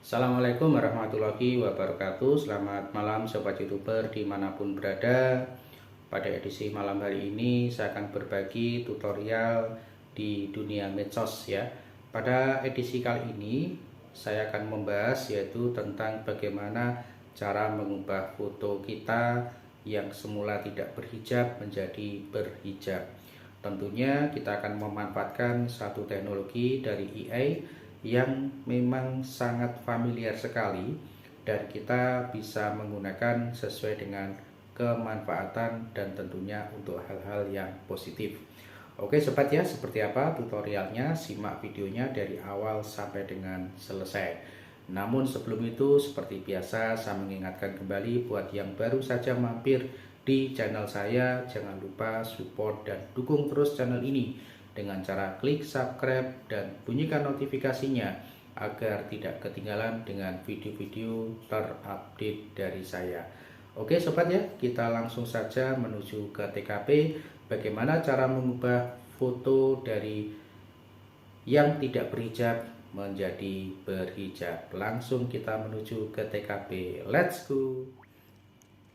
Assalamualaikum warahmatullahi wabarakatuh. Selamat malam sobat youtuber dimanapun berada. Pada edisi malam hari ini saya akan berbagi tutorial di dunia medsos ya. Pada edisi kali ini saya akan membahas yaitu tentang bagaimana cara mengubah foto kita yang semula tidak berhijab menjadi berhijab. Tentunya kita akan memanfaatkan satu teknologi dari AI yang memang sangat familiar sekali dan kita bisa menggunakan sesuai dengan kemanfaatan dan tentunya untuk hal-hal yang positif. Oke sobat ya, seperti apa tutorialnya? Simak videonya dari awal sampai dengan selesai. Namun sebelum itu, seperti biasa saya mengingatkan kembali buat yang baru saja mampir di channel saya, jangan lupa support dan dukung terus channel ini dengan cara klik subscribe dan bunyikan notifikasinya agar tidak ketinggalan dengan video-video terupdate dari saya. Oke sobat ya, kita langsung saja menuju ke TKP. Bagaimana cara mengubah foto dari yang tidak berhijab menjadi berhijab. Langsung kita menuju ke TKP. Let's go.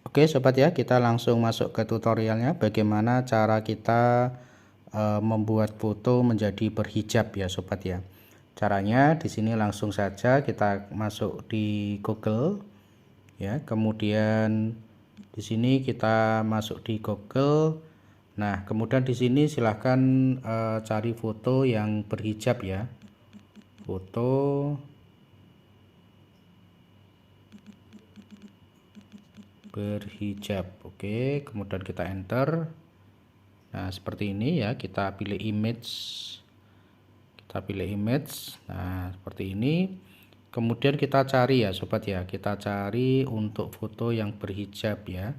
Oke sobat ya, kita langsung masuk ke tutorialnya bagaimana cara kita membuat foto menjadi berhijab ya sobat ya. Caranya di sini langsung saja kita masuk di Google ya. Kemudian di sini kita masuk di Google. Nah, kemudian di sini silahkan cari foto yang berhijab ya. Foto berhijab. Oke, kemudian kita enter. Nah, seperti ini ya, kita pilih image. Nah, seperti ini. Kemudian kita cari ya sobat ya, kita cari untuk foto yang berhijab ya.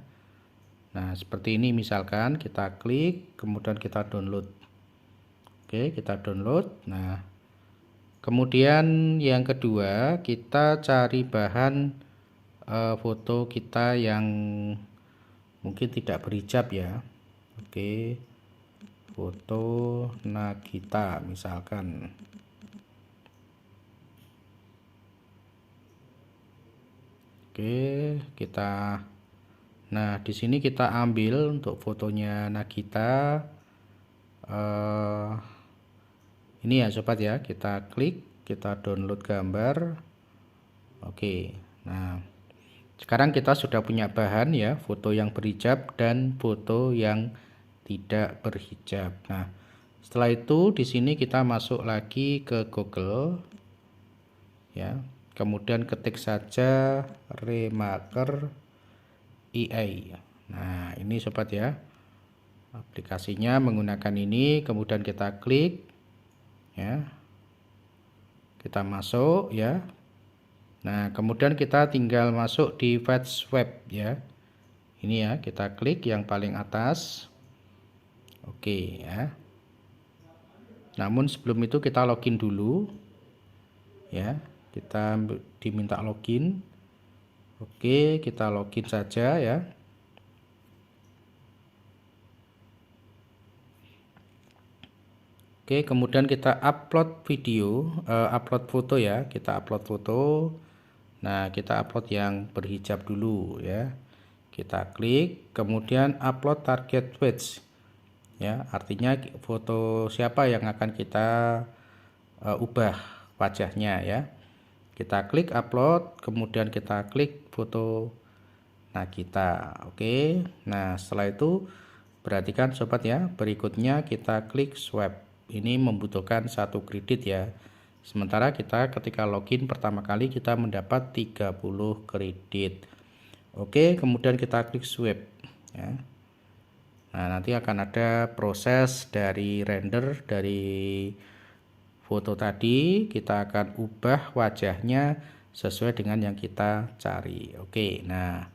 Nah, seperti ini misalkan kita klik, kemudian kita download. Oke, kita download. Nah, kemudian yang kedua kita cari bahan foto kita yang mungkin tidak berhijab ya. Oke, foto Nagita misalkan. Oke, nah di sini kita ambil untuk fotonya Nagita. Ini ya sobat ya, kita klik, kita download gambar. Oke, nah sekarang kita sudah punya bahan ya, foto yang berhijab dan foto yang tidak berhijab. Nah, setelah itu di sini kita masuk lagi ke Google ya. Kemudian ketik saja Remaker AI. Nah, ini sobat ya. Aplikasinya menggunakan ini, kemudian kita klik ya. Kita masuk ya. Nah, kemudian kita tinggal masuk di Fetch Web ya. Ini ya, kita klik yang paling atas. Oke ya. Namun sebelum itu kita login dulu ya. Kita diminta login. Oke, kita login saja ya. Oke, kemudian kita upload video, upload foto ya. Kita upload foto. Nah, kita upload yang berhijab dulu ya. Kita klik, kemudian upload target page ya. Artinya foto siapa yang akan kita ubah wajahnya ya. Kita klik upload, kemudian kita klik foto Nagita. Oke, nah setelah itu perhatikan sobat ya, berikutnya kita klik swipe. Ini membutuhkan 1 kredit ya. Sementara kita ketika login pertama kali kita mendapat 30 kredit. Oke, kemudian kita klik swipe ya. Nah, nanti akan ada proses dari render dari foto tadi. Kita akan ubah wajahnya sesuai dengan yang kita cari. Oke, nah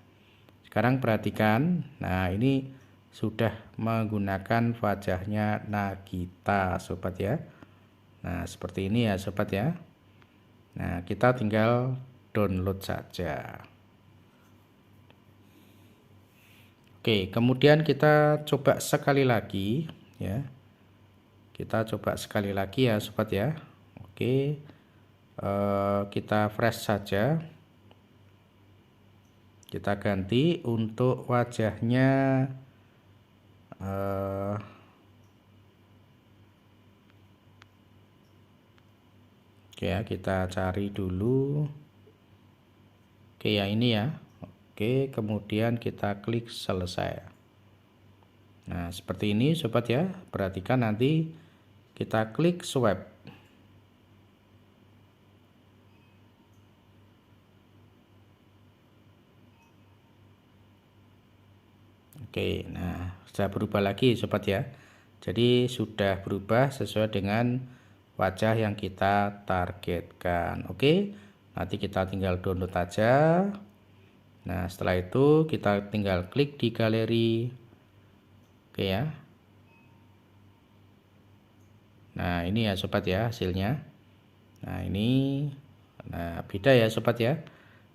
sekarang perhatikan. Nah, ini sudah menggunakan wajahnya Nagita sobat ya. Nah, seperti ini ya sobat ya. Nah, kita tinggal download saja. Oke, kemudian kita coba sekali lagi ya. Kita coba sekali lagi ya sobat ya. Oke, kita fresh saja. Kita ganti untuk wajahnya. Oke ya, kita cari dulu. Oke ya, ini ya. Oke, kemudian kita klik selesai. Nah, seperti ini sobat ya. Perhatikan nanti kita klik swipe. Oke, nah sudah berubah lagi sobat ya. Jadi sudah berubah sesuai dengan wajah yang kita targetkan. Oke, nanti kita tinggal download aja. Nah, setelah itu kita tinggal klik di galeri. Oke ya. Nah, ini ya sobat ya hasilnya. Nah, ini beda ya sobat ya.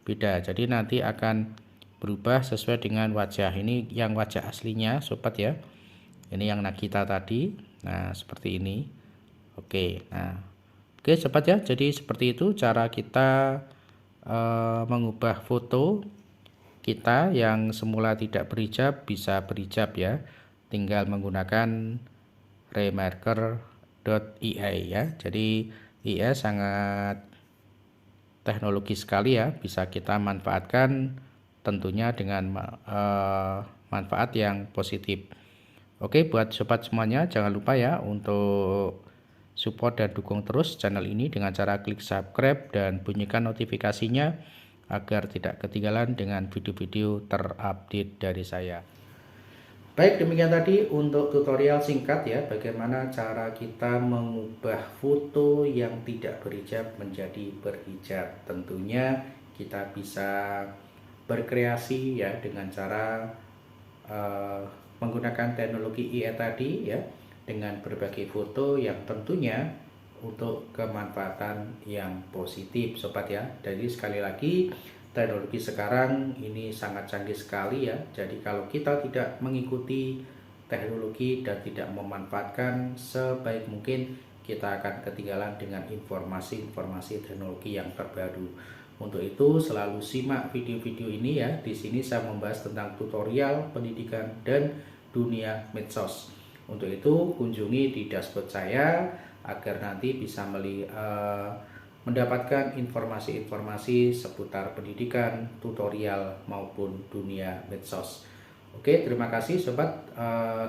Beda. Jadi nanti akan berubah sesuai dengan wajah. Ini yang wajah aslinya sobat ya. Ini yang Nagita tadi. Nah, seperti ini. Oke. Nah, oke sobat ya. Jadi seperti itu cara kita mengubah foto kita yang semula tidak berhijab bisa berhijab ya. Tinggal menggunakan remarker.ai ya. Jadi AI sangat teknologi sekali ya, bisa kita manfaatkan tentunya dengan manfaat yang positif. Oke, buat sobat semuanya jangan lupa ya untuk support dan dukung terus channel ini dengan cara klik subscribe dan bunyikan notifikasinya agar tidak ketinggalan dengan video-video terupdate dari saya. Baik, demikian tadi untuk tutorial singkat ya, bagaimana cara kita mengubah foto yang tidak berhijab menjadi berhijab. Tentunya kita bisa berkreasi ya dengan cara menggunakan teknologi AI tadi ya, dengan berbagai foto yang tentunya untuk kemanfaatan yang positif sobat ya. Jadi sekali lagi, teknologi sekarang ini sangat canggih sekali ya. Jadi kalau kita tidak mengikuti teknologi dan tidak memanfaatkan sebaik mungkin, kita akan ketinggalan dengan informasi-informasi teknologi yang terbaru. Untuk itu selalu simak video-video ini ya. Di sini saya membahas tentang tutorial pendidikan dan dunia medsos. Untuk itu kunjungi di dashboard saya agar nanti bisa mendapatkan informasi-informasi seputar pendidikan, tutorial maupun dunia medsos. Oke, terima kasih sobat.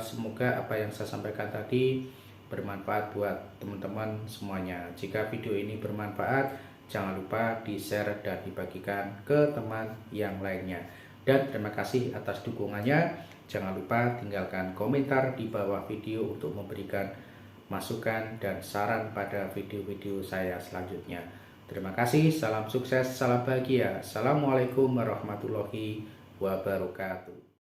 Semoga apa yang saya sampaikan tadi bermanfaat buat teman-teman semuanya. Jika video ini bermanfaat, jangan lupa di-share dan dibagikan ke teman yang lainnya. Dan terima kasih atas dukungannya. Jangan lupa tinggalkan komentar di bawah video untuk memberikan masukan dan saran pada video-video saya selanjutnya. Terima kasih, salam sukses, salam bahagia. Assalamualaikum warahmatullahi wabarakatuh.